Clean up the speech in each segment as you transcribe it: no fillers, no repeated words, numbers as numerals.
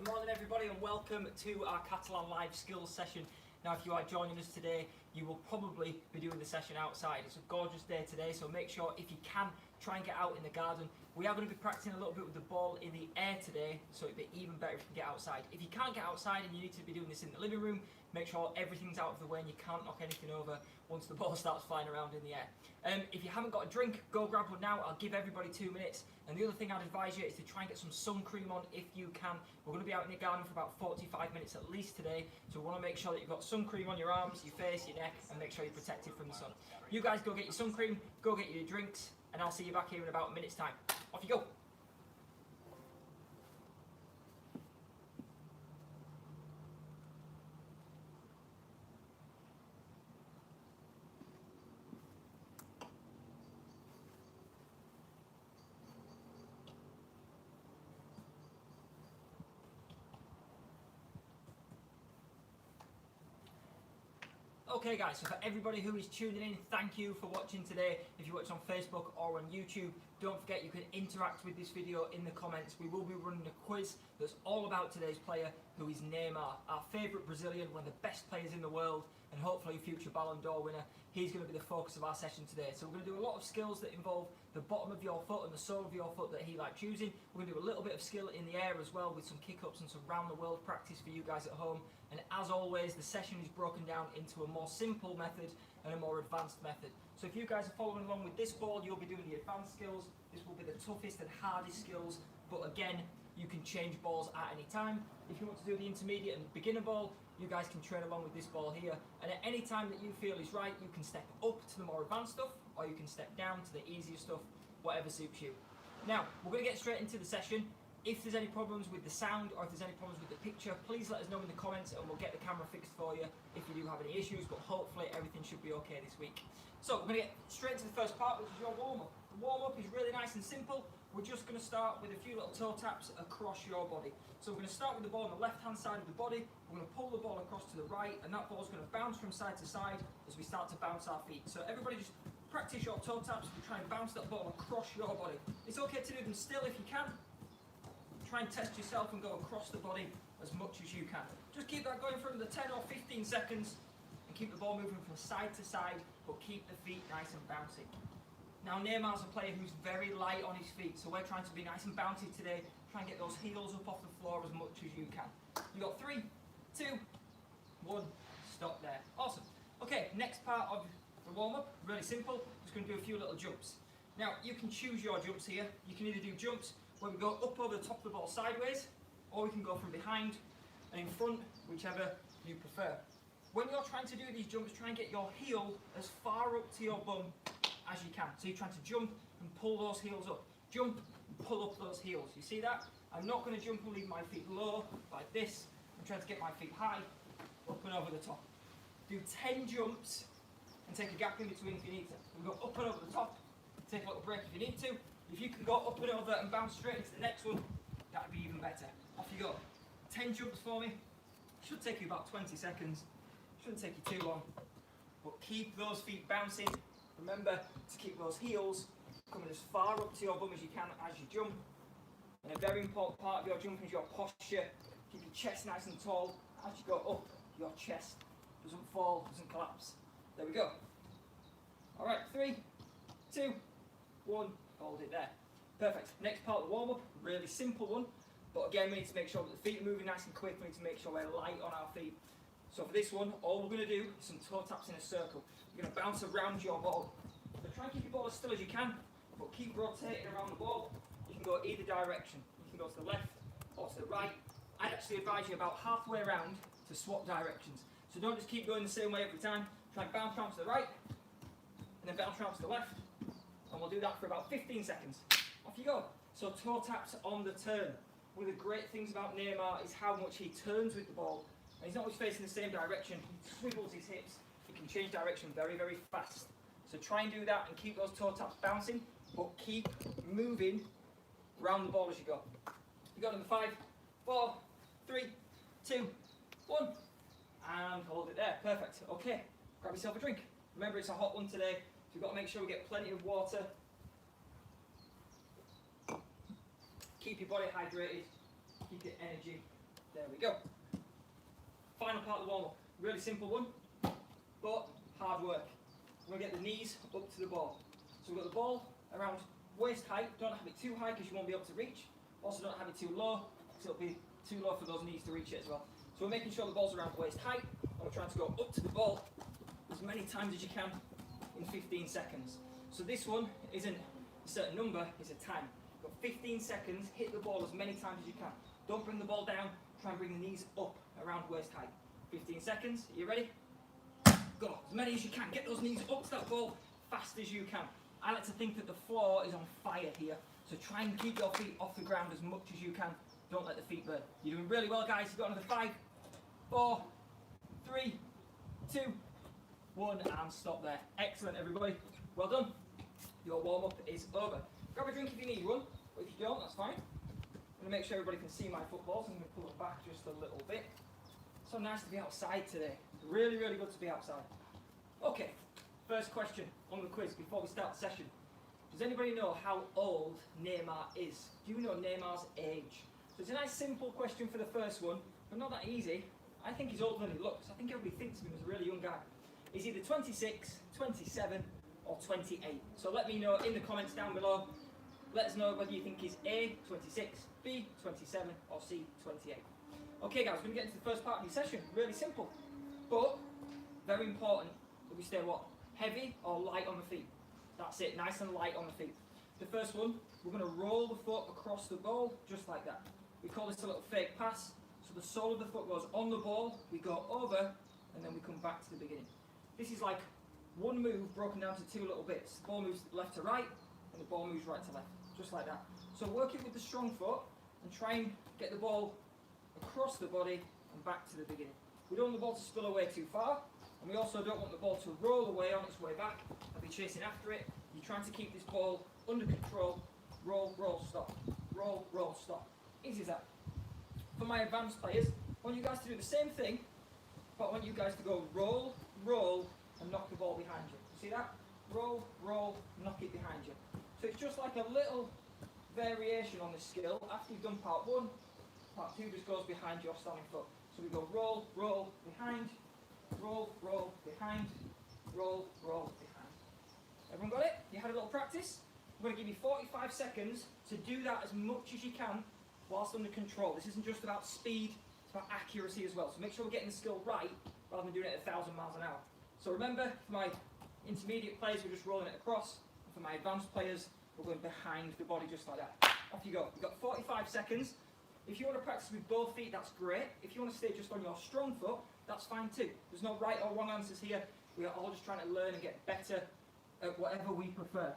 Good morning everybody and welcome to our Catalan live skills session. Now if you are joining us today, you will probably be doing the session outside. It's a gorgeous day today, so make sure if you can, try and get out in the garden. We are going to be practicing a little bit with the ball in the air today, so it'd be even better if you can get outside. If you can't get outside and you need to be doing this in the living room, make sure everything's out of the way and you can't knock anything over once the ball starts flying around in the air. If you haven't got a drink, go grab one now. I'll give everybody 2 minutes. And the other thing I'd advise you is to try and get some sun cream on if you can. We're going to be out in the garden for about 45 minutes at least today, so we want to make sure that you've got sun cream on your arms, your face, your neck, and make sure you're protected from the sun. You guys go get your sun cream, go get your drinks, and I'll see you back here in about a minute's time. Off you go. Okay guys, so for everybody who is tuning in, thank you for watching today. If you watch on Facebook or on YouTube, don't forget you can interact with this video in the comments. We will be running a quiz that's all about today's player, who is Neymar, our favourite Brazilian, one of the best players in the world, and hopefully a future Ballon d'Or winner. He's going to be the focus of our session today. So we're going to do a lot of skills that involve the bottom of your foot and the sole of your foot that he likes using. We're going to do a little bit of skill in the air as well with some kick-ups and some round-the-world practice for you guys at home. And as always, the session is broken down into a more simple method and a more advanced method. So if you guys are following along with this ball, you'll be doing the advanced skills. This will be the toughest and hardest skills, but again, you can change balls at any time. If you want to do the intermediate and beginner ball, you guys can train along with this ball here. And at any time that you feel is right, you can step up to the more advanced stuff, or you can step down to the easier stuff, whatever suits you. Now, we're going to get straight into the session. If there's any problems with the sound or if there's any problems with the picture, please let us know in the comments and we'll get the camera fixed for you if you do have any issues, but hopefully everything should be okay this week. So we're going to get straight to the first part, which is your warm-up. The warm-up is really nice and simple. We're just going to start with a few little toe taps across your body. So we're going to start with the ball on the left-hand side of the body. We're going to pull the ball across to the right, and that ball's going to bounce from side to side as we start to bounce our feet. So everybody just practice your toe taps and try and bounce that ball across your body. It's okay to do them still if you can. Try and test yourself and go across the body as much as you can. Just keep that going for another 10 or 15 seconds and keep the ball moving from side to side, but keep the feet nice and bouncy. Now Neymar's a player who's very light on his feet, so we're trying to be nice and bouncy today. Try and get those heels up off the floor as much as you can. You got 3, 2, 1, stop there. Awesome. Okay, next part of the warm-up, really simple. Just going to do a few little jumps. Now you can choose your jumps here. You can either do jumps where we go up over the top of the ball sideways, or we can go from behind and in front, whichever you prefer. When you're trying to do these jumps, try and get your heel as far up to your bum as you can. So you're trying to jump and pull those heels up. Jump and pull up those heels. You see that? I'm not going to jump and leave my feet low like this. I'm trying to get my feet high, up and over the top. Do 10 jumps and take a gap in between if you need to. We go up and over the top, take a little break if you need to. If you can go up and over and bounce straight into the next one, that'd be even better. Off you go. 10 jumps for me. Should take you about 20 seconds. Shouldn't take you too long. But keep those feet bouncing. Remember to keep those heels coming as far up to your bum as you can as you jump. And a very important part of your jumping is your posture. Keep your chest nice and tall. As you go up, your chest doesn't fall, doesn't collapse. There we go. Alright, 3, 2, 1. Hold it there. Perfect. Next part of the warm-up, really simple one. But again, we need to make sure that the feet are moving nice and quick. We need to make sure we're light on our feet. So for this one, all we're going to do is some toe taps in a circle. You're going to bounce around your ball. So try and keep your ball as still as you can, but keep rotating around the ball. You can go either direction. You can go to the left or to the right. I'd actually advise you about halfway around to swap directions. So don't just keep going the same way every time. Try and bounce around to the right, and then bounce around to the left. And we'll do that for about 15 seconds. Off you go. So toe taps on the turn. One of the great things about Neymar is how much he turns with the ball. And he's not always facing the same direction. He swivels his hips. He can change direction very, very fast. So try and do that and keep those toe taps bouncing, but keep moving around the ball as you go. You got number 5, 4, 3, 2, 1. And hold it there. Perfect. Okay. Grab yourself a drink. Remember, it's a hot one today. So we've got to make sure we get plenty of water. Keep your body hydrated, keep your energy There we go. Final part of the warm-up. Really simple one, but hard work. We're going to get the knees up to the ball. So we've got the ball around waist height. Don't have it too high because you won't be able to reach. Also don't have it too low because it'll be too low for those knees to reach it as well. So we're making sure the ball's around waist height, and we're trying to go up to the ball as many times as you can in 15 seconds. So this one isn't a certain number, it's a time. You've got 15 seconds, hit the ball as many times as you can. Don't bring the ball down, try and bring the knees up around waist height. 15 seconds, are you ready? Go, as many as you can. Get those knees up to that ball fast as you can. I like to think that the floor is on fire here, so try and keep your feet off the ground as much as you can. Don't let the feet burn. You're doing really well, guys. You've got another 5, 4, 3, 2, 1, and stop there. Excellent, everybody. Well done. Your warm-up is over. Grab a drink if you need one, but if you don't, that's fine. I'm going to make sure everybody can see my footballs. I'm going to pull it back just a little bit. So nice to be outside today. Really, really good to be outside. Okay, first question on the quiz before we start the session. Does anybody know how old Neymar is? Do you know Neymar's age? So it's a nice simple question for the first one, but not that easy. I think he's older than he looks. I think everybody thinks of him as a really young guy. He's either 26, 27, or 28. So let me know in the comments down below. Let us know whether you think he's A, 26, B, 27, or C, 28. Okay guys, we're going to get into the first part of the session. Really simple, but very important that we stay what? Heavy or light on the feet. That's it, nice and light on the feet. The first one, we're going to roll the foot across the ball, just like that. We call this a little fake pass. So the sole of the foot goes on the ball, we go over, and then we come back to the beginning. This is like one move broken down to two little bits. The ball moves left to right, and the ball moves right to left, just like that. So work it with the strong foot, and try and get the ball across the body and back to the beginning. We don't want the ball to spill away too far, and we also don't want the ball to roll away on its way back and be chasing after it. You're trying to keep this ball under control. Roll, roll, stop. Roll, roll, stop. Easy as that. For my advanced players, I want you guys to do the same thing, but I want you guys to go roll, roll, and knock the ball behind you. You see that? Roll, roll, knock it behind you. So it's just like a little variation on this skill. After you've done part 1, part 2 just goes behind your standing foot. So we go roll, roll, behind, roll, roll, behind, roll, roll, behind. Everyone got it? You had a little practice? I'm going to give you 45 seconds to do that as much as you can whilst under control. This isn't just about speed, it's about accuracy as well. So make sure we're getting the skill right rather than doing it at 1,000 miles an hour. So remember, for my intermediate players, we're just rolling it across. And for my advanced players, we're going behind the body just like that. Off you go. You've got 45 seconds. If you want to practice with both feet, that's great. If you want to stay just on your strong foot, that's fine too. There's no right or wrong answers here. We are all just trying to learn and get better at whatever we prefer.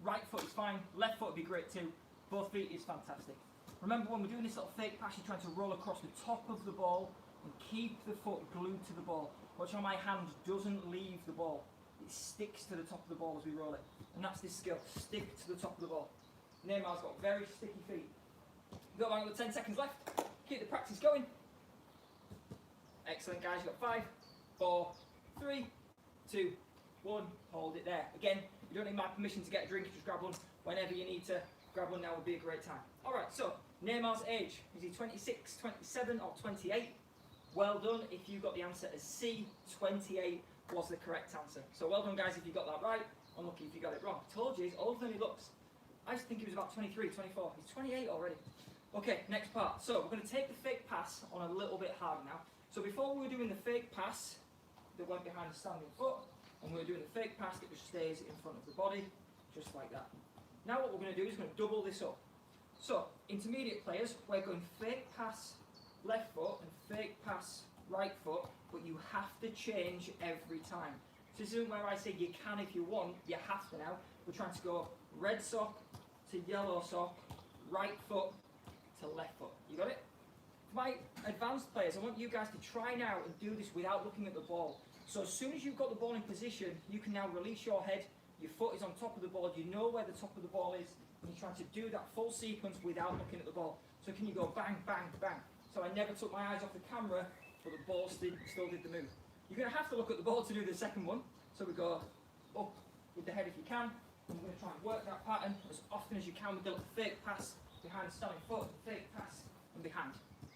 Right foot is fine, left foot would be great too. Both feet is fantastic. Remember, when we're doing this little fake pass, you're trying to roll across the top of the ball and keep the foot glued to the ball. Watch how my hand doesn't leave the ball. It sticks to the top of the ball as we roll it. And that's this skill, stick to the top of the ball. Neymar's got very sticky feet. You've got about 10 seconds left. Keep the practice going. Excellent, guys. You've got 5, 4, 3, 2, 1. Hold it there. Again, you don't need my permission to get a drink. Just grab one whenever you need to. Grab one now would be a great time. All right, so Neymar's age. Is he 26, 27, or 28? Well done if you got the answer as C. 28 was the correct answer. So well done, guys, if you got that right. Unlucky if you got it wrong. I told you, he's older than he looks. I used to think he was about 23, 24. He's 28 already. Okay, next part. So we're going to take the fake pass on a little bit harder now. So before we were doing the fake pass that went behind the standing foot, and we were doing the fake pass that just stays in front of the body, just like that. Now what we're going to do is we're going to double this up. So, intermediate players, we're going fake pass left foot and fake pass right foot, but you have to change every time. So this isn't where I say you can if you want, you have to now. We're trying to go red sock to yellow sock, right foot to left foot. You got it? For my advanced players, I want you guys to try now and do this without looking at the ball. So as soon as you've got the ball in position, you can now release your head, your foot is on top of the ball, you know where the top of the ball is, and you're trying to do that full sequence without looking at the ball. So can you go bang, bang, bang? So I never took my eyes off the camera, but the ball still did the move. You're going to have to look at the ball to do the second one. So we go up with the head if you can, and we're going to try and work that pattern as often as you can with the little fake pass behind the standing foot, fake pass, and behind.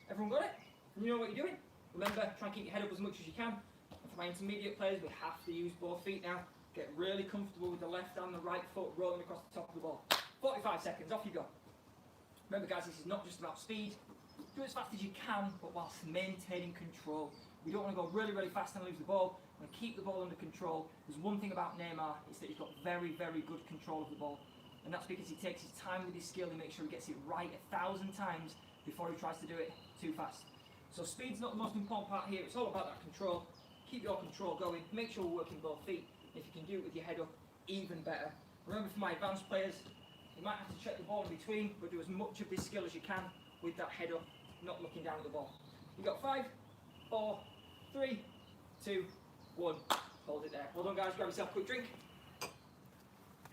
Everyone got it? And you know what you're doing. Remember, try and keep your head up as much as you can. And for my intermediate players, we have to use both feet now. Get really comfortable with the left and the right foot rolling across the top of the ball. 45 seconds, off you go. Remember guys, this is not just about speed. Do as fast as you can, but whilst maintaining control. We don't want to go really, really fast and lose the ball. We want to keep the ball under control. There's one thing about Neymar, is that he's got very, very good control of the ball. And that's because he takes his time with his skill. He makes sure he gets it right 1,000 times before he tries to do it too fast. So speed's not the most important part here. It's all about that control. Keep your control going. Make sure we're working both feet. If you can do it with your head up, even better. Remember, for my advanced players, you might have to check the ball in between, but do as much of this skill as you can with that head up, not looking down at the ball. You've got 5, 4, 3, 2, 1. Hold it there. Well done guys, grab yourself a quick drink.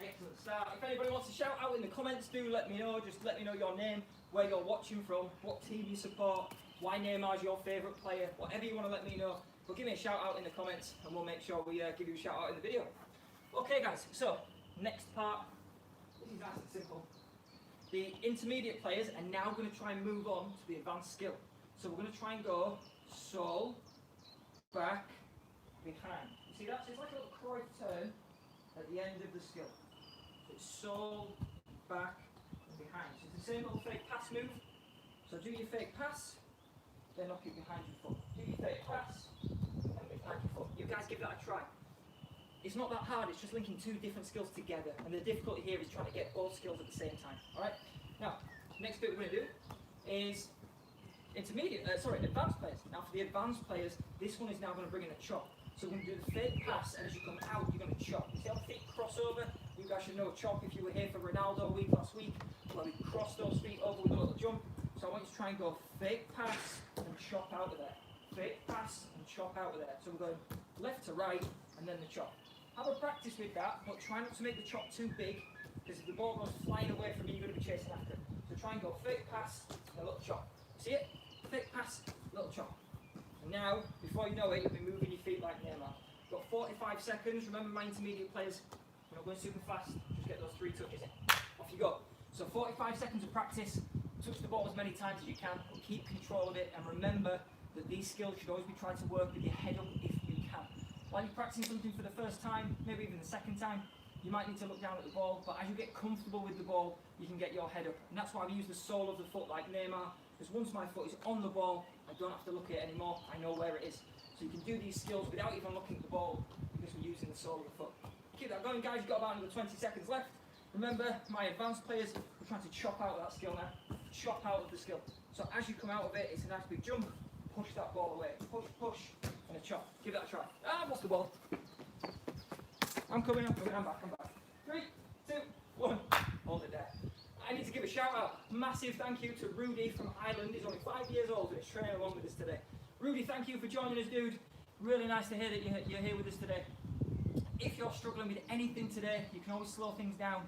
Excellent start. If anybody wants to shout out in the comments, do let me know. Just let me know your name, where you're watching from, what team you support, why Neymar's your favourite player, whatever you want to let me know. But give me a shout out in the comments and we'll make sure we give you a shout out in the video. Okay guys, so next part, this is nice and simple. The intermediate players are now going to try and move on to the advanced skill. So we're going to try and go sole, back, behind. You see that? So it's like a little Cruyff turn at the end of the skill. So it's sole, back, and behind. So it's the same little fake pass move. So do your fake pass, then knock it behind your foot. Do your fake pass, and behind your foot. You guys give that a try. It's not that hard, it's just linking two different skills together. And the difficulty here is trying to get both skills at the same time. Alright? Now, next bit we're going to do is advanced players. Now for the advanced players, this one is now going to bring in a chop. So we're going to do the fake pass, and as you come out, you're going to chop. You see how feet cross over? You guys should know a chop if you were here for Ronaldo week last week, where we crossed those feet over with a little jump. So I want you to try and go fake pass and chop out of there. Fake pass and chop out of there. So we're going left to right, and then the chop. Have a practice with that, but try not to make the chop too big, because if the ball goes flying away from you, you're going to be chasing after it. So try and go fake pass and a little chop. See it? Fake pass, little chop. And now, before you know it, you'll be moving your feet like Neymar. Got 45 seconds. Remember my intermediate players, we're not going super fast, just get those 3 touches in. Off you go. So 45 seconds of practice, touch the ball as many times as you can, and keep control of it, and remember that these skills should always be trying to work with your head up if you can. While you're practicing something for the first time, maybe even the second time, you might need to look down at the ball, but as you get comfortable with the ball, you can get your head up. And that's why I've used the sole of the foot like Neymar, because once my foot is on the ball, I don't have to look at it anymore, I know where it is. So you can do these skills without even looking at the ball, because we're using the sole of the foot. Keep that going guys, you've got about another 20 seconds left. Remember, my advanced players, we're trying to chop out of that skill now. Chop out of the skill. So as you come out of it, it's a nice big jump, push that ball away. Push, push, and a chop. Give that a try. Ah, I've lost the ball. I'm coming, I'm back. 3, 2, 1. Hold it there. I need to give a shout out. Massive thank you to Rudy from Ireland. He's only 5 years old and he's training along with us today. Rudy, thank you for joining us, dude. Really nice to hear that you're here with us today. If you're struggling with anything today, you can always slow things down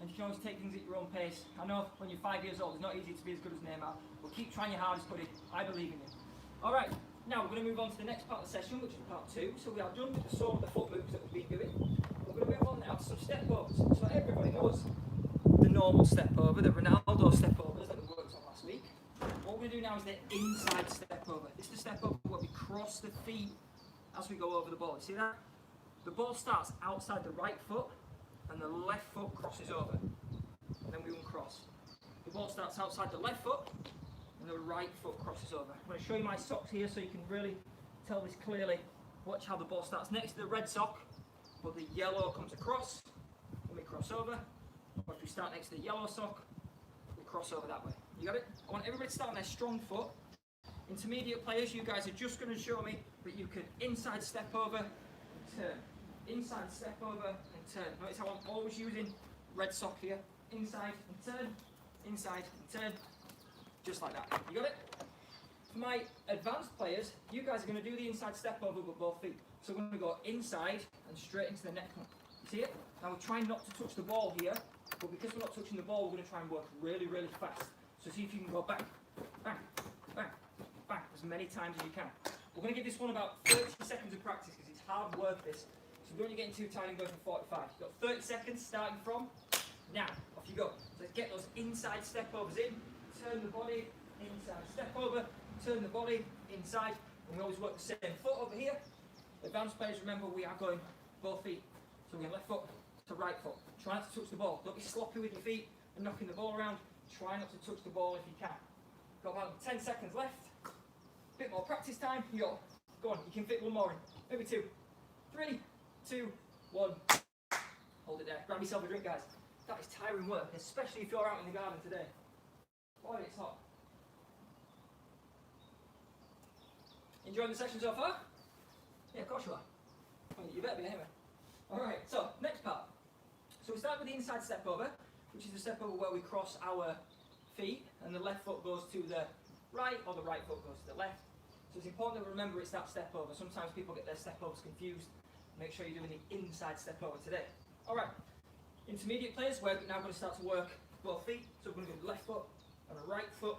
and you can always take things at your own pace. I know when you're 5 years old, it's not easy to be as good as Neymar, but keep trying your hardest, buddy. I believe in you. Alright, now we're going to move on to the next part of the session, which is part 2. So we are done with the sole of the foot moves that we've been doing. We're going to move on now to some step overs. So everybody knows the normal step over, the Ronaldo step overs that we worked on last week. What we're going to do now is the inside step over. This is the step over where we cross the feet as we go over the ball. You see that? The ball starts outside the right foot and the left foot crosses over. And then we uncross. The ball starts outside the left foot and the right foot crosses over. I'm going to show you my socks here so you can really tell this clearly. Watch how the ball starts next to the red sock, but the yellow comes across and we cross over. Or if we start next to the yellow sock, we cross over that way. You got it? I want everybody to start on their strong foot. Intermediate players, you guys are just going to show me that you can inside step over and turn. Inside step over and turn. Notice how I'm always using red sock here. Inside and turn, inside and turn. Just like that. You got it? For my advanced players, you guys are going to do the inside step over with both feet. So we're going to go inside and straight into the neck. See it? Now we're trying not to touch the ball here, but because we're not touching the ball, we're going to try and work really, really fast. So see if you can go bang, bang, bang, bang, as many times as you can. We're going to give this one about 30 seconds of practice because it's hard work this. So we don't want to get too tired and go for 45. You've got 30 seconds starting from now. Off you go. So let's get those inside step overs in. Turn the body, inside step over, turn the body inside, and we always work the same foot over here. Advanced players, remember, we are going both feet. So we're going left foot to right foot. Try not to touch the ball. Don't be sloppy with your feet and knocking the ball around. Try not to touch the ball if you can. Got about 10 seconds left. Bit more practice time. Go on, you can fit one more in. Maybe two. 3, 2, 1. Hold it there. Grab yourself a drink, guys. That is tiring work, especially if you're out in the garden today. Boy, it's hot. Enjoying the session so far? Yeah, of course you are. Well, you better be anyway. Alright, so next part. So we start with the inside step over, which is the step over where we cross our feet and the left foot goes to the right or the right foot goes to the left. So it's important to remember it's that step over. Sometimes people get their step overs confused. Make sure you're doing the inside step over today. Alright, intermediate players, we're now going to start to work both feet. So we're going to do the left foot and the right foot.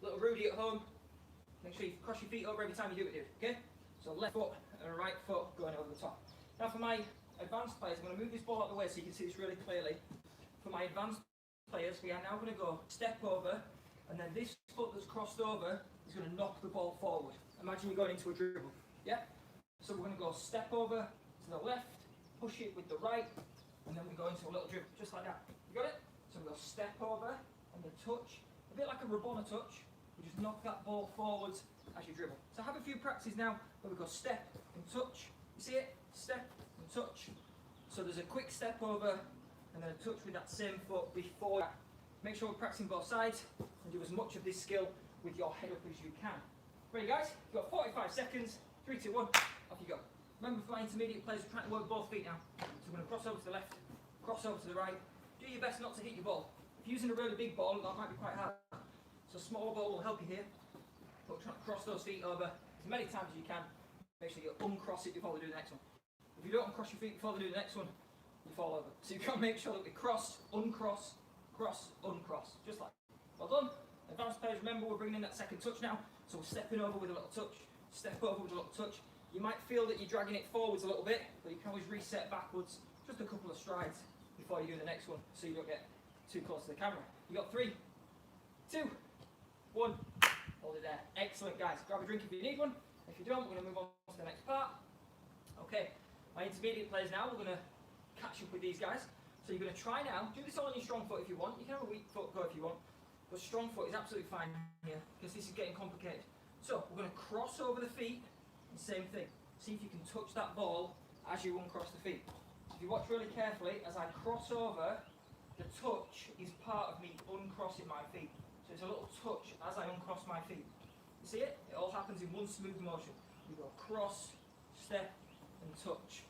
Little Rudy at home, make sure you cross your feet over every time you do it, dude. Okay? So left foot and right foot going over the top. Now for my advanced players, I'm going to move this ball out of the way so you can see this really clearly. For my advanced players, we are now going to go step over, and then this foot that's crossed over is going to knock the ball forward. Imagine you're going into a dribble. Yeah? So we're going to go step over to the left, push it with the right, and then we go into a little dribble, just like that. You got it? So we go step over and then touch, a bit like a Rabona touch. We just knock that ball forwards as you dribble. So have a few practices now where we go step and touch. You see it? Step and touch. So there's a quick step over and then a touch with that same foot before that. Make sure we're practicing both sides and do as much of this skill with your head up as you can. Ready, guys? You've got 45 seconds. 3, 2, 1. Off you go. Remember, for my intermediate players, we're trying to work both feet now. So we're going to cross over to the left, cross over to the right. Do your best not to hit your ball. If you're using a really big ball, that might be quite hard. So a smaller ball will help you here. But try to cross those feet over as many times as you can. Make sure you uncross it before we do the next one. If you don't uncross your feet before they do the next one, you fall over. So you've got to make sure that we cross, uncross, cross, uncross. Just like that. Well done. Advanced players, remember we're bringing in that second touch now. So we're stepping over with a little touch, step over with a little touch. You might feel that you're dragging it forwards a little bit, but you can always reset backwards just a couple of strides before you do the next one so you don't get too close to the camera. You got 3, 2, 1. Hold it there. Excellent, guys. Grab a drink if you need one. If you don't, we're going to move on to the next part. Okay, my intermediate players now, we're going to catch up with these guys. So you're going to try now, do this all on your strong foot if you want. You can have a weak foot go if you want. But strong foot is absolutely fine here because this is getting complicated. So we're going to cross over the feet and same thing. See if you can touch that ball as you uncross the feet. If you watch really carefully, as I cross over, the touch is part of me uncrossing my feet. So it's a little touch as I uncross my feet. You see it? It all happens in one smooth motion. You go cross, step, and touch.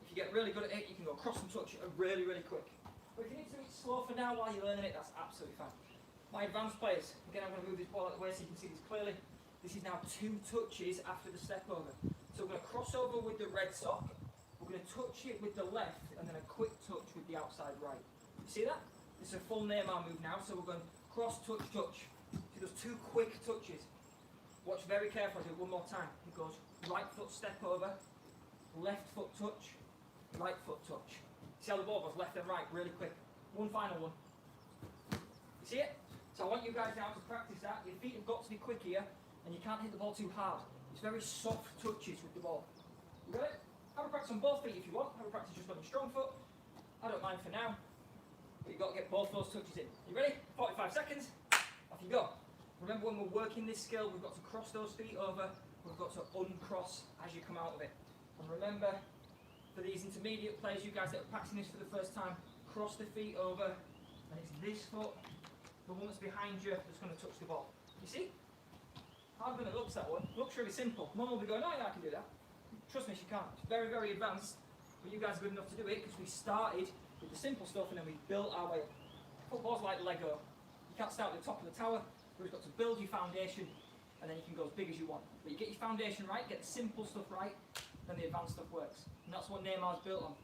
If you get really good at it, you can go cross and touch really, really quick. But if you need to do it slow for now while you're learning it, that's absolutely fine. My advanced players, again, I'm going to move this ball out of the way so you can see this clearly. This is now 2 touches after the step over. So we're going to cross over with the red sock. We're going to touch it with the left, and then a quick touch with the outside right. You see that? This is a full Neymar move now, so we're going cross, touch, touch. See those 2 quick touches. Watch very carefully, do it one more time. It goes right foot step over, left foot touch, right foot touch. See how the ball goes left and right really quick. One final one. You see it? So I want you guys now to practice that. Your feet have got to be quick here, and you can't hit the ball too hard. It's very soft touches with the ball. You got it? Have a practice on both feet if you want. Have a practice just on your strong foot. I don't mind for now. But you've got to get both those touches in. You ready? 45 seconds. Off you go. Remember, when we're working this skill, we've got to cross those feet over. We've got to uncross as you come out of it. And remember, for these intermediate players, you guys that are practicing this for the first time, cross the feet over. And it's this foot, the one that's behind you, that's going to touch the ball. You see? Harder than it looks, that one. Looks really simple. Mum will be going, oh yeah, I can do that. Trust me, she can't. It's very, very advanced. But you guys are good enough to do it because we started with the simple stuff and then we built our way up. Football's like Lego. You can't start at the top of the tower. You've got to build your foundation and then you can go as big as you want. But you get your foundation right, get the simple stuff right, then the advanced stuff works. And that's what Neymar's built on.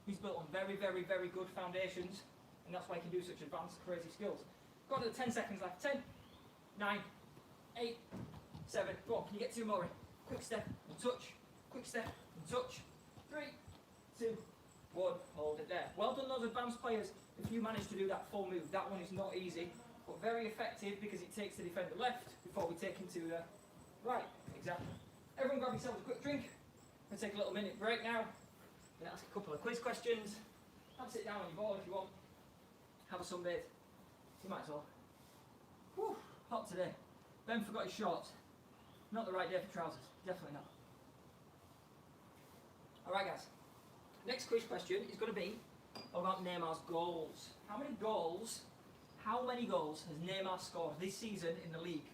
He's built on very, very, very good foundations, and that's why he can do such advanced, crazy skills. Got another 10 seconds left. 10, 9, 8, 7. Go on, can you get 2 more in? Quick step and touch. Quick step and touch. 3, 2, 1. Hold it there. Well done, those advanced players. If you manage to do that full move, that one is not easy, but very effective because it takes the defender left before we take him to Right, exactly. Everyone grab yourself a quick drink. We'll take a little minute break now. We'll ask a couple of quiz questions. Have a sit down on your ball if you want. Have a sunbathe. You might as well. Whew, hot today. Ben forgot his shorts. Not the right day for trousers. Definitely not. Alright guys. Next quiz question is going to be about Neymar's goals. How many goals has Neymar scored this season in the league?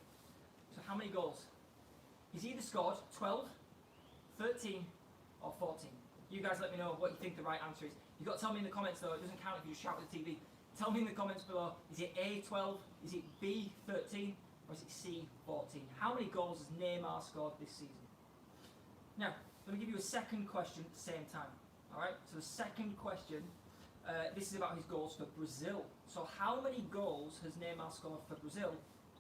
So how many goals? He's either scored 12, 13 or 14. You guys let me know what you think the right answer is. You've got to tell me in the comments though, it doesn't count if you just shout at the TV. Tell me in the comments below, is it A, 12, is it B, 13 or is it C, 14? How many goals has Neymar scored this season? Now, let me give you a second question at the same time. Alright, so the second question, this is about his goals for Brazil. So how many goals has Neymar scored for Brazil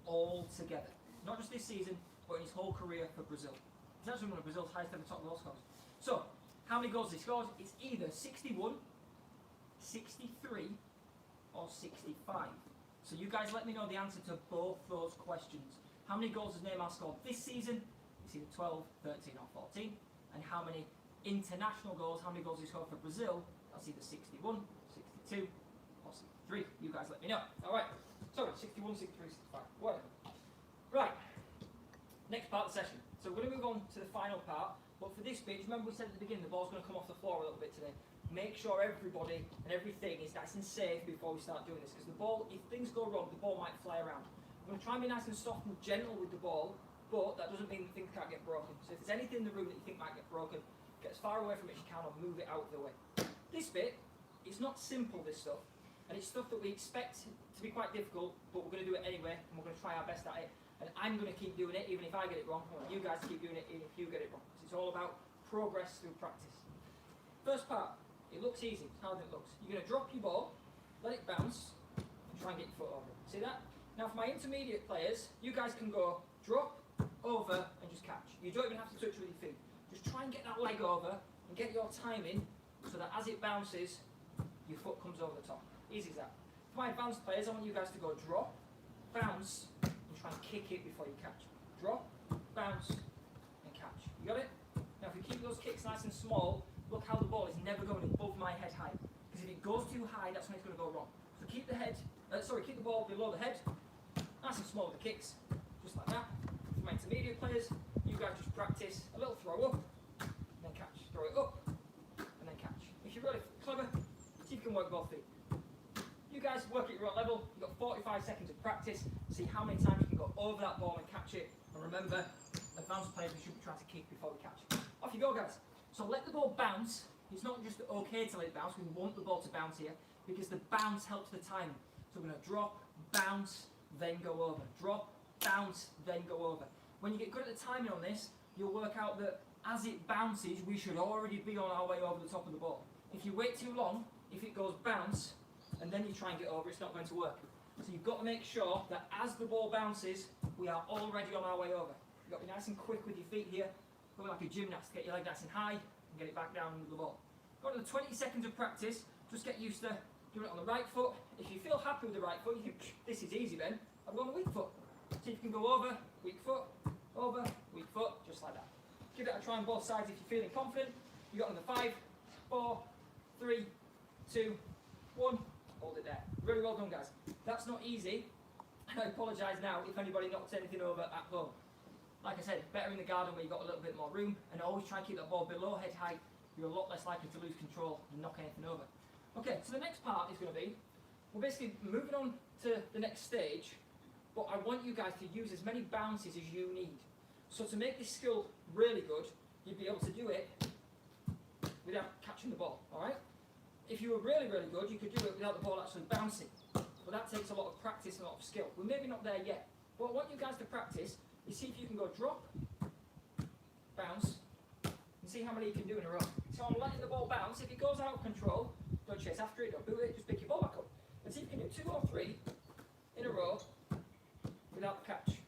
all together? Not just this season, but in his whole career for Brazil. He's actually one of Brazil's highest ever top goal scorers. So, how many goals has he scored? It's either 61, 63 or 65. So you guys let me know the answer to both those questions. How many goals has Neymar scored this season? It's either 12, 13 or 14. And how many international goals, how many goals he scored for Brazil? That's either 61, 62 or 63. You guys let me know. Alright, sorry, 61, 63, 65, whatever. Right, next part of the session. So we're going to move on to the final part, but for this bit, remember we said at the beginning the ball's going to come off the floor a little bit today. Make sure everybody and everything is nice and safe before we start doing this, because the ball, if things go wrong, the ball might fly around. I'm going to try and be nice and soft and gentle with the ball, but that doesn't mean things can't get broken. So if there's anything in the room that you think might get broken, get as far away from it as you can or move it out of the way. This bit, it's not simple, this stuff, and it's stuff that we expect to be quite difficult, but we're going to do it anyway, and we're going to try our best at it. And I'm going to keep doing it, even if I get it wrong. I want you guys to keep doing it, even if you get it wrong. Because it's all about progress through practice. First part, it looks easy. It's how it looks. You're going to drop your ball, let it bounce, and try and get your foot over it. See that? Now for my intermediate players, you guys can go drop, over, and just catch. You don't even have to touch with your feet. Just try and get that leg over, and get your timing, so that as it bounces, your foot comes over the top. Easy as that. For my advanced players, I want you guys to go drop, bounce, try and kick it before you catch. Drop, bounce, and catch. You got it? Now if you keep those kicks nice and small, look how the ball is never going above my head height. Because if it goes too high, that's when it's going to go wrong. So keep the keep the ball below the head, nice and small with the kicks, just like that. For my intermediate players, you guys just practice a little throw up, and then catch. Throw it up, and then catch. If you're really clever, see if you can work both feet. You guys work at your own level. You've got 45 seconds of practice. See how many times you can go over that ball and catch it. And remember, advanced players, we shouldn't be trying to kick before we catch. Off you go, guys. So let the ball bounce. It's not just okay to let it bounce. We want the ball to bounce here because the bounce helps the timing. So we're going to drop, bounce, then go over. Drop, bounce, then go over. When you get good at the timing on this, you'll work out that as it bounces, we should already be on our way over the top of the ball. If you wait too long, if it goes bounce, and then you try and get over, it's not going to work. So you've got to make sure that as the ball bounces, we are already on our way over. You've got to be nice and quick with your feet here, go like a gymnast, get your leg nice and high, and get it back down with the ball. Got another 20 seconds of practice, just get used to doing it on the right foot. If you feel happy with the right foot, you think, this is easy Ben, I'll go on the weak foot. See if you can go over, weak foot, just like that. Give it a try on both sides if you're feeling confident. You got another 5, 4, 3, 2, 1. Hold it there. Really well done, guys. That's not easy, and I apologise now if anybody knocks anything over at home. Like I said, better in the garden where you've got a little bit more room, and always try and keep that ball below head height. You're a lot less likely to lose control and knock anything over. Okay, so the next part is going to be, we're basically moving on to the next stage, but I want you guys to use as many bounces as you need. So to make this skill really good, you'd be able to do it without catching the ball, alright? If you were really, really good, you could do it without the ball actually bouncing. But that takes a lot of practice and a lot of skill. We're maybe not there yet. But what I want you guys to practice is see if you can go drop, bounce, and see how many you can do in a row. So I'm letting the ball bounce. If it goes out of control, don't chase after it, don't boot it, just pick your ball back up. And see if you can do 2 or 3 in a row without the catch.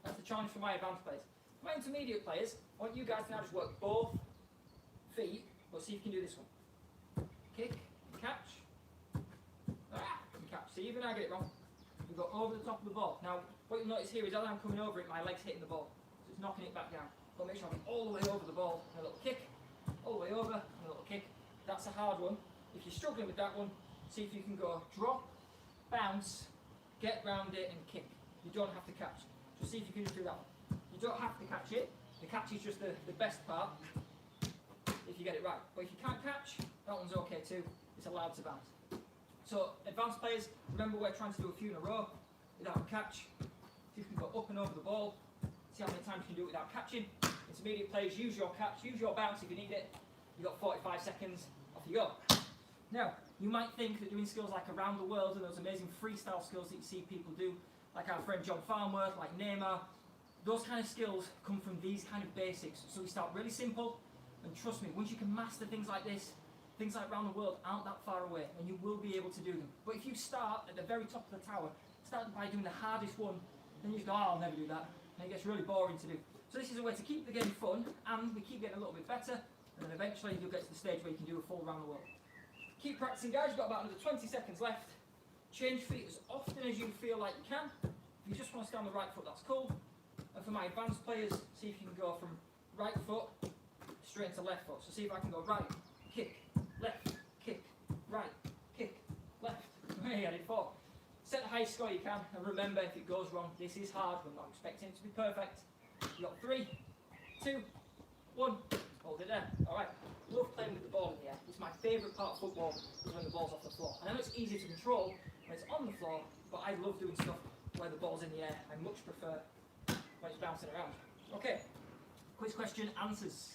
That's the challenge for my advanced players. For my intermediate players, I want you guys to now just work both feet, but see if you can do this one. Kick, catch, and catch. See, even I get it wrong. You go over the top of the ball. Now, what you'll notice here is as I'm coming over it, my leg's hitting the ball. So Just knocking it back down. But make sure I'm all the way over the ball and a little kick. All the way over and a little kick. That's a hard one. If you're struggling with that one, see if you can go drop, bounce, get round it and kick. You don't have to catch. Just see if you can just do that one. You don't have to catch it. The catch is just the best part if you get it right. But if you can't catch, that one's okay too. It's allowed to bounce. So advanced players, remember we're trying to do a few in a row without a catch. See if you can go up and over the ball. See how many times you can do it without catching. Intermediate players, use your catch, use your bounce if you need it. You've got 45 seconds, off you go. Now, you might think that doing skills like around the world and those amazing freestyle skills that you see people do, like our friend John Farnworth, like Neymar, those kind of skills come from these kind of basics. So we start really simple, and trust me, once you can master things like this, things like around the world aren't that far away, and you will be able to do them. But if you start at the very top of the tower, start by doing the hardest one, then you just go, oh, I'll never do that. And it gets really boring to do. So this is a way to keep the game fun, and we keep getting a little bit better, and then eventually you'll get to the stage where you can do a full around the world. Keep practicing, guys. You've got about another 20 seconds left. Change feet as often as you feel like you can. If you just want to stay on the right foot, that's cool. And for my advanced players, see if you can go from right foot straight to left foot. So see if I can go right, kick, left, kick, right, kick, left. Hey, I did 4. Set the highest score you can, and remember, if it goes wrong, this is hard. We're not expecting it to be perfect. You've got 3, 2, 1. Hold it there. All right. Love playing with the ball in the air. It's my favourite part of football is when the ball's off the floor. I know it's easy to control when it's on the floor, but I love doing stuff where the ball's in the air. I much prefer when it's bouncing around. Okay. Quiz question answers.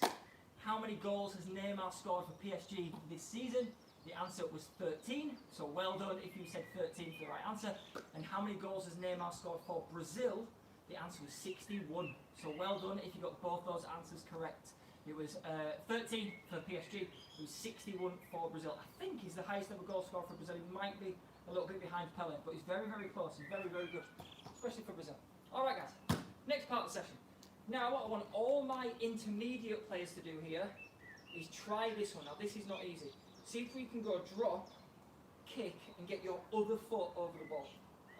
How many goals has Neymar scored for PSG this season? The answer was 13, so well done if you said 13 for the right answer. And how many goals has Neymar scored for Brazil? The answer was 61, so well done if you got both those answers correct. It was 13 for PSG, it was 61 for Brazil. I think he's the highest ever goal scorer for Brazil. He might be a little bit behind Pele, but he's very, very close. He's very, very good, especially for Brazil. All right, guys, next part of the session. Now, what I want all my intermediate players to do here is try this one. Now, this is not easy. See if we can go drop, kick, and get your other foot over the ball.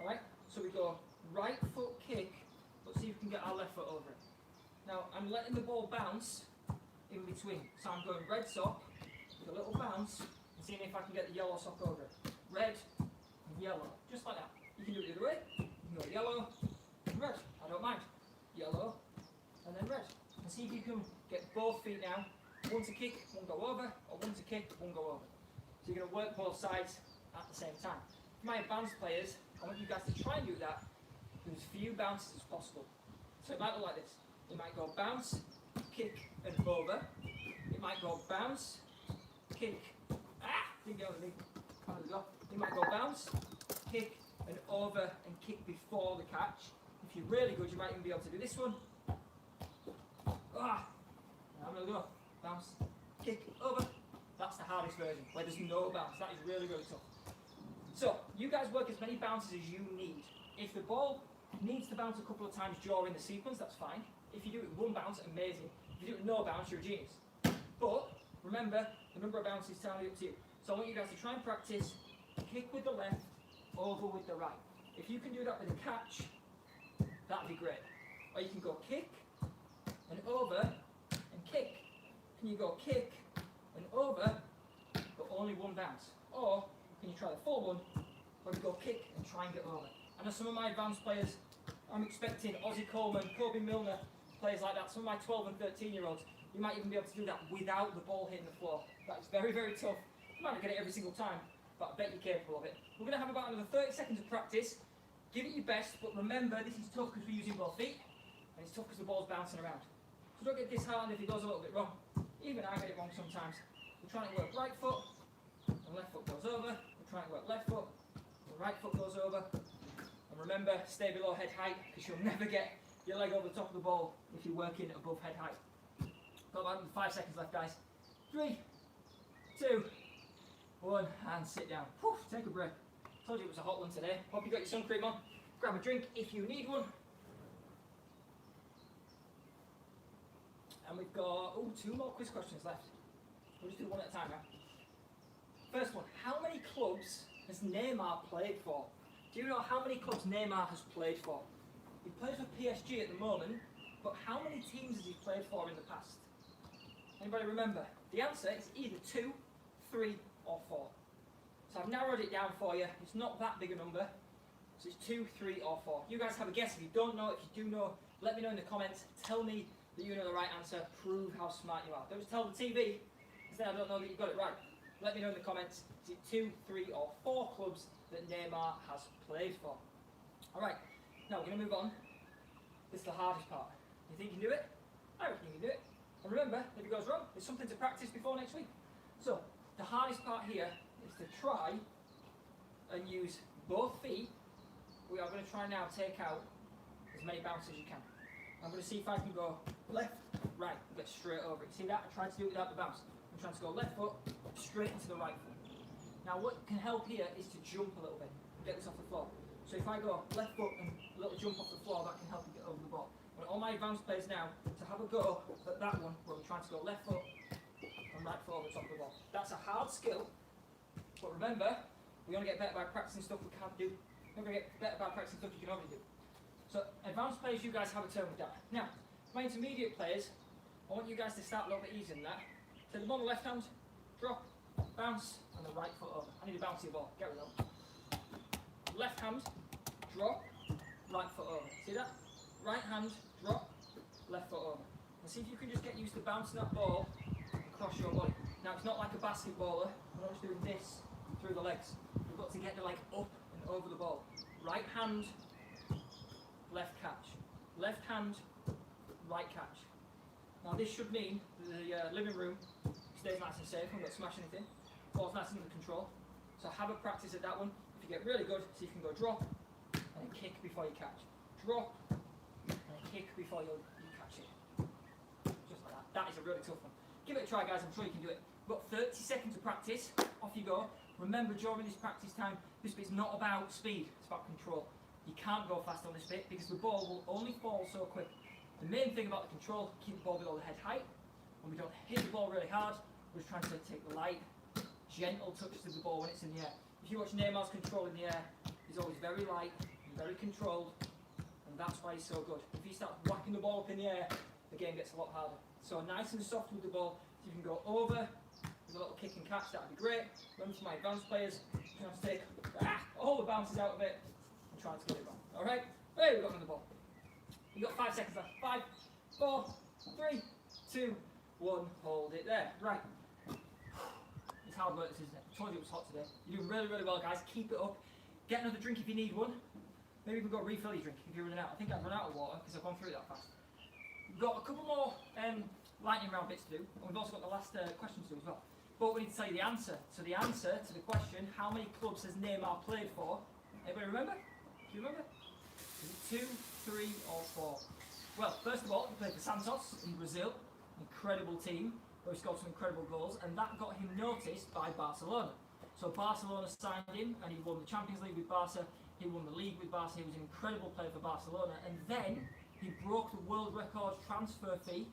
All right? So we go right foot kick, but see if we can get our left foot over it. Now, I'm letting the ball bounce in between. So I'm going red sock with a little bounce and seeing if I can get the yellow sock over it. Red and yellow, just like that. You can do it the other way. You can go yellow and red. I don't mind. Yellow and then red. And see if you can get both feet now. One to kick, one go over, or one to kick, one go over. So you're going to work both sides at the same time. For my advanced players, I want you guys to try and do that with as few bounces as possible. So it might look like this. It might go bounce, kick and over. It might go bounce, kick, didn't go underneath. It might go bounce, kick and over and kick before the catch. If you're really good, you might even be able to do this one. I'm going to go bounce, kick, over. That's the hardest version, where there's no bounce. That is really, really tough. So, you guys work as many bounces as you need. If the ball needs to bounce a couple of times during the sequence, that's fine. If you do it with one bounce, amazing. If you do it with no bounce, you're a genius. But remember, the number of bounces is entirely up to you. So I want you guys to try and practice kick with the left, over with the right. If you can do that with a catch, that'd be great. Or you can go kick and over and kick. Can you go kick and over, but only one bounce? Or can you try the full one, where you go kick and try and get over? I know some of my advanced players, I'm expecting Ozzy Coleman, Kobe Milner, players like that, some of my 12 and 13-year-olds, you might even be able to do that without the ball hitting the floor. That is very, very tough. You might not get it every single time, but I bet you're capable of it. We're going to have about another 30 seconds of practice. Give it your best, but remember, this is tough because we're using both feet, and it's tough because the ball's bouncing around. So don't get disheartened if it goes a little bit wrong. Even I get it wrong sometimes. We're trying to work right foot, and left foot goes over. We're trying to work left foot, the right foot goes over. And remember, stay below head height, because you'll never get your leg over the top of the ball if you're working above head height. Got about 5 seconds left, guys. 3, 2, 1, and sit down. Whew, take a break. Told you it was a hot one today. Hope you got your sun cream on. Grab a drink if you need one. And we've got 2 more quiz questions left. We'll just do one at a time now. First one, how many clubs has Neymar played for? Do you know how many clubs Neymar has played for? He plays for PSG at the moment, but how many teams has he played for in the past? Anybody remember? The answer is either 2, 3 or 4. So I've narrowed it down for you. It's not that big a number. So it's 2, 3 or 4. You guys have a guess. If you don't know, if you do know, let me know in the comments. Tell me that you know the right answer. Prove how smart you are. Don't just tell the TV, because then I don't know that you got it right. Let me know in the comments. Is it 2, 3 or 4 clubs that Neymar has played for? Alright, now we're going to move on. This is the hardest part. You think you can do it? I reckon you can do it. And remember, if it goes wrong, there's something to practice before next week. So, the hardest part here is to try and use both feet. We are going to try now take out as many bounces as you can. I'm going to see if I can go left, right, and get straight over it. See that? I tried to do it without the bounce. I'm trying to go left foot, straight into the right foot. Now what can help here is to jump a little bit and get this off the floor. So if I go left foot and a little jump off the floor, that can help you get over the ball. I want all my advanced players now to have a go at that one where we're trying to go left foot and right foot over the top of the ball. That's a hard skill, but remember, we want to get better by practicing stuff we can't do. We're going to get better by practicing stuff you can already do. So advanced players, you guys have a turn with that. Now, my intermediate players, I want you guys to start a little bit easier than that. So the ball on the left hand, drop, bounce, and the right foot over. I need a bouncy ball, get rid of that. Left hand, drop, right foot over. See that? Right hand, drop, left foot over. And see if you can just get used to bouncing that ball across your body. Now it's not like a basketballer, we're not just doing this through the legs. We've got to get the leg up and over the ball. Right hand, left catch. Left hand, right catch. Now this should mean that the living room stays nice and safe, we don't smash anything. Ball's nice and under control. So have a practice at that one. If you get really good, so you can go drop and kick before you catch. Drop and kick before you catch it. Just like that. That is a really tough one. Give it a try, guys. I'm sure you can do it. We've got 30 seconds of practice. Off you go. Remember, during this practice time, this bit's not about speed. It's about control. You can't go fast on this bit because the ball will only fall so quick. The main thing about the control, keep the ball below the head height. When we don't hit the ball really hard, we're just trying to take the light, gentle touches to the ball when it's in the air. If you watch Neymar's control in the air, he's always very light and very controlled, and that's why he's so good. If he starts whacking the ball up in the air, the game gets a lot harder. So nice and soft with the ball. If you can go over with a little kick and catch, that would be great. Remember, for my advanced players, trying to take all the bounces out of it and trying to get it wrong. Alright? Hey, we've got another ball. You've got 5 seconds left. 5, 4, 3, 2, 1. Hold it there. Right. It's hard work, this, isn't it? I told you it was hot today. You're doing really, really well, guys. Keep it up. Get another drink if you need one. Maybe even go refill your drink if you're running out. I think I've run out of water because I've gone through it that fast. We've got a couple more lightning round bits to do, and we've also got the last question to do as well. But we need to tell you the answer. So the answer to the question, how many clubs has Neymar played for? Anybody remember? Do you remember? Is it 2, 3 or 4? Well, first of all, he played for Santos in Brazil. Incredible team, where he scored some incredible goals, and that got him noticed by Barcelona. So Barcelona signed him, and he won the Champions League with Barca, he won the league with Barca, he was an incredible player for Barcelona, and then he broke the world record transfer fee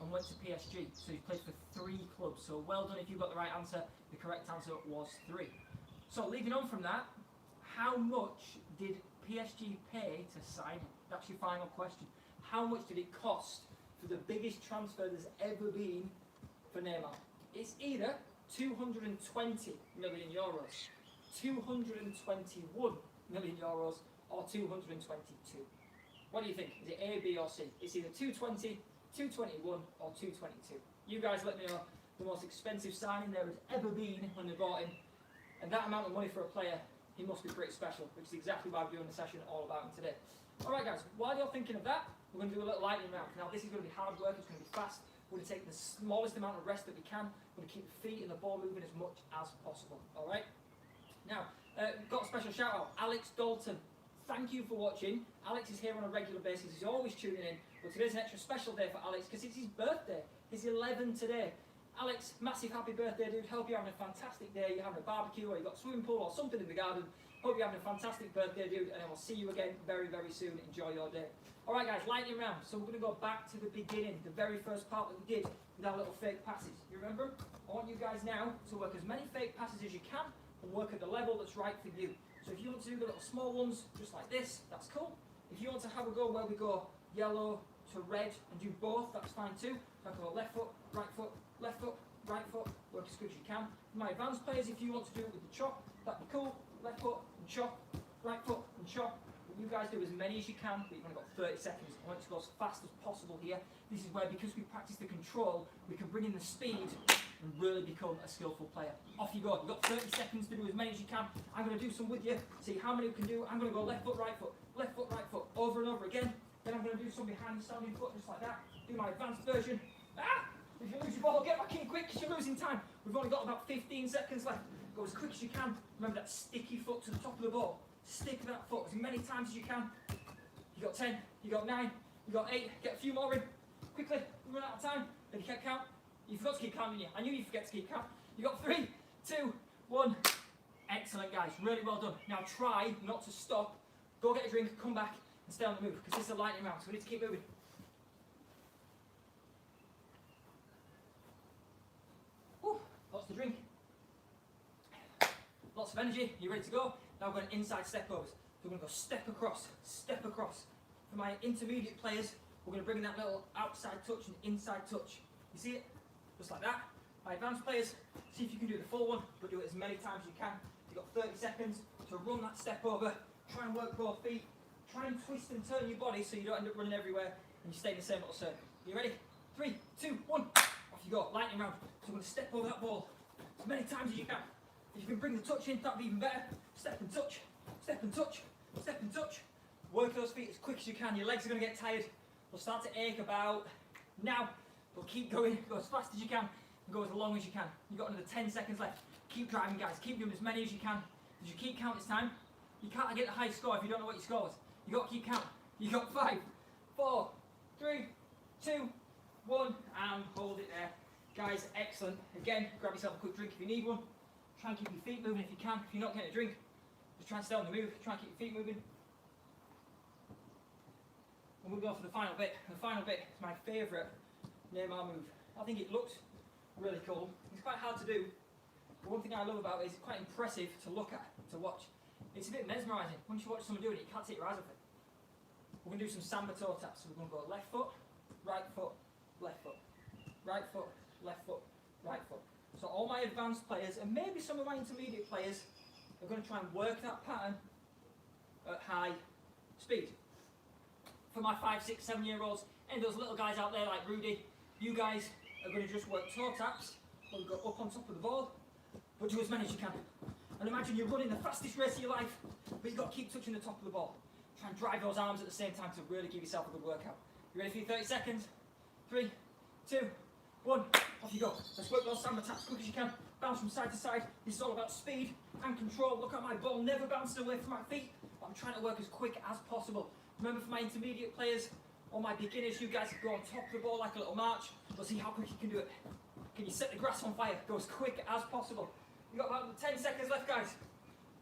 and went to PSG. So he played for 3 clubs. So well done if you got the right answer. The correct answer was 3. So leading on from that, how much did PSG pay to sign him? That's your final question. How much did it cost for the biggest transfer there's ever been for Neymar? It's either 220 million euros, 221 million euros, or 222. What do you think? Is it A, B, or C? It's either 220, 221, or 222. You guys let me know the most expensive signing there has ever been when they bought him. And that amount of money for a player, he must be pretty special, which is exactly why we're doing the session all about him today. Alright guys, while you're thinking of that, we're going to do a little lightning round. Now this is going to be hard work, it's going to be fast. We're going to take the smallest amount of rest that we can. We're going to keep the feet and the ball moving as much as possible. Alright? Now, got a special shout out, Alex Dalton. Thank you for watching. Alex is here on a regular basis, he's always tuning in. But today's an extra special day for Alex because it's his birthday. He's 11 today. Alex, massive happy birthday, dude. Hope you're having a fantastic day. You're having a barbecue or you've got a swimming pool or something in the garden. Hope you're having a fantastic birthday, dude. And I will see you again very, very soon. Enjoy your day. Alright guys, lightning round. So we're going to go back to the beginning, the very first part that we did with our little fake passes. You remember? I want you guys now to work as many fake passes as you can and work at the level that's right for you. So if you want to do the little small ones, just like this, that's cool. If you want to have a go where we go yellow to red and do both, that's fine too. So I can go left foot, right foot, left foot, right foot, work as quick as you can. For my advanced players, if you want to do it with the chop, that'd be cool. Left foot and chop, right foot and chop. But you guys do as many as you can, but you've only got 30 seconds. I want it to go as fast as possible here. This is where, because we practice the control, we can bring in the speed and really become a skillful player. Off you go. You've got 30 seconds to do as many as you can. I'm going to do some with you, see how many we can do. I'm going to go left foot, right foot, over and over again. Then I'm going to do some behind the standing foot, just like that. Do my advanced version. Ah! If you lose your ball, get back in quick because you're losing time. We've only got about 15 seconds left. Go as quick as you can. Remember that sticky foot to the top of the ball. Stick that foot as many times as you can. You got 10, you got 9, you got 8. Get a few more in. Quickly, we run out of time. If you can't count, you forgot to keep counting, didn't you? I knew you forget to keep count. You got 3, 2, 1. Excellent, guys. Really well done. Now try not to stop. Go get a drink, come back, and stay on the move because this is a lightning round, so we need to keep moving. Whew, lots to drink. Lots of energy. You ready to go? Now we're going inside step overs. So we're going to go step across, step across. For my intermediate players, we're going to bring in that little outside touch and inside touch. You see it? Just like that. My advanced players, see if you can do the full one, but do it as many times as you can. You've got 30 seconds to run that step over. Try and work both feet. Try and twist and turn your body so you don't end up running everywhere and you stay in the same little circle. You ready? 3, 2, 1. Off you go. Lightning round. So we're going to step over that ball as many times as you can. If you can bring the touch in, that'd be even better. Step and touch. Step and touch. Step and touch. Work those feet as quick as you can. Your legs are going to get tired. They'll start to ache about now. But keep going. Go as fast as you can and go as long as you can. You've got another 10 seconds left. Keep driving, guys. Keep doing as many as you can. Did you keep count this time? You can't get the high score if you don't know what your score was. You've got to keep count. You've got 5, 4, 3, 2, 1, and hold it there. Guys, excellent. Again, grab yourself a quick drink if you need one. Try and keep your feet moving if you can. If you're not getting a drink, just try and stay on the move. Try and keep your feet moving. And we'll go for the final bit. The final bit is my favourite Neymar move. I think it looks really cool. It's quite hard to do. But one thing I love about it is it's quite impressive to look at, to watch. It's a bit mesmerising. Once you watch someone doing it, you can't take your eyes off it. We're going to do some samba toe taps. So we're going to go left foot, right foot, left foot, right foot, left foot, right foot. So all my advanced players, and maybe some of my intermediate players, are going to try and work that pattern at high speed. For my 5, 6, 7-year-olds, and those little guys out there like Rudy, you guys are going to just work toe taps, or go up on top of the ball, but do as many as you can. And imagine you're running the fastest race of your life, but you've got to keep touching the top of the ball. Try and drive those arms at the same time to really give yourself a good workout. You ready for your 30 seconds? 3, 2, 1, off you go. Let's work those samba taps as quick as you can. Bounce from side to side. This is all about speed and control. Look at my ball never bouncing away from my feet, but I'm trying to work as quick as possible. Remember, for my intermediate players or my beginners, you guys can go on top of the ball like a little march. Let's see how quick you can do it. Can you set the grass on fire? Go as quick as possible. You've got about 10 seconds left, guys.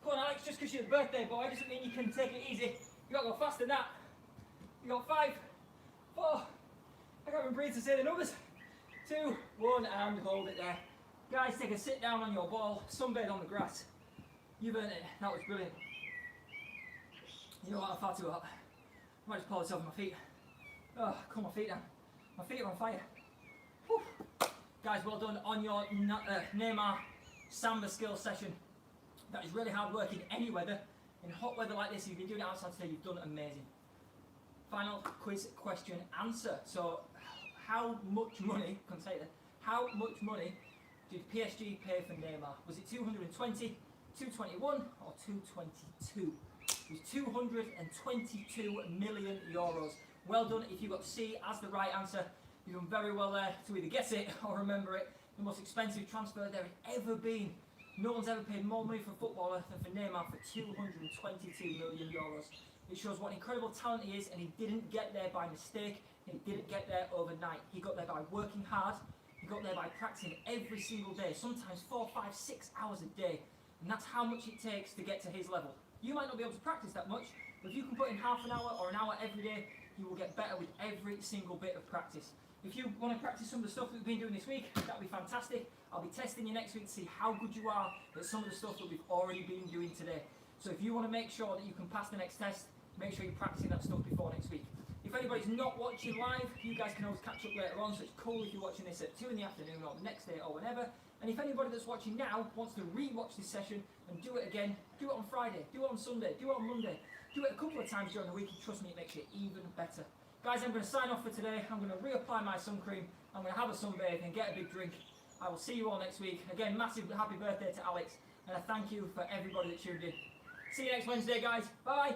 Come on, Alex, just because you're a birthday boy doesn't mean you can take it easy. You've got to go faster than that. You got 5, 4, I can't even breathe to say the numbers. 2, 1, and hold it there. Guys, take a sit down on your ball, sunbathe on the grass. You've earned it. That was brilliant. You know what, I'm far too hot. I might just pull this over my feet. Oh, cool my feet down. My feet are on fire. Whew. Guys, well done on your Neymar samba skills session. That is really hard work in any weather. In hot weather like this, if you've been doing it outside today, you've done amazing. Final quiz question answer. So, how much money, couldn't say that, how much money did PSG pay for Neymar? Was it 220, 221 or 222? It was 222 million euros. Well done if you got C as the right answer. You've done very well there to either guess it or remember it. The most expensive transfer there has ever been. No one's ever paid more money for a footballer than for Neymar for 222 million euros. It shows what an incredible talent he is, and he didn't get there by mistake, and he didn't get there overnight. He got there by working hard, he got there by practicing every single day, sometimes 4, 5, 6 hours a day. And that's how much it takes to get to his level. You might not be able to practice that much, but if you can put in half an hour or an hour every day, you will get better with every single bit of practice. If you want to practice some of the stuff that we've been doing this week, that would be fantastic. I'll be testing you next week to see how good you are at some of the stuff that we've already been doing today. So if you want to make sure that you can pass the next test, make sure you're practicing that stuff before next week. If anybody's not watching live, you guys can always catch up later on, so it's cool if you're watching this at 2 in the afternoon or the next day or whenever. And if anybody that's watching now wants to re-watch this session and do it again, do it on Friday, do it on Sunday, do it on Monday, do it a couple of times during the week, and trust me, it makes it even better. Guys, I'm going to sign off for today. I'm going to reapply my sun cream, I'm going to have a sunbathe and get a big drink. I will see you all next week. Again, massive happy birthday to Alex, and a thank you for everybody that tuned in. See you next Wednesday, guys. Bye.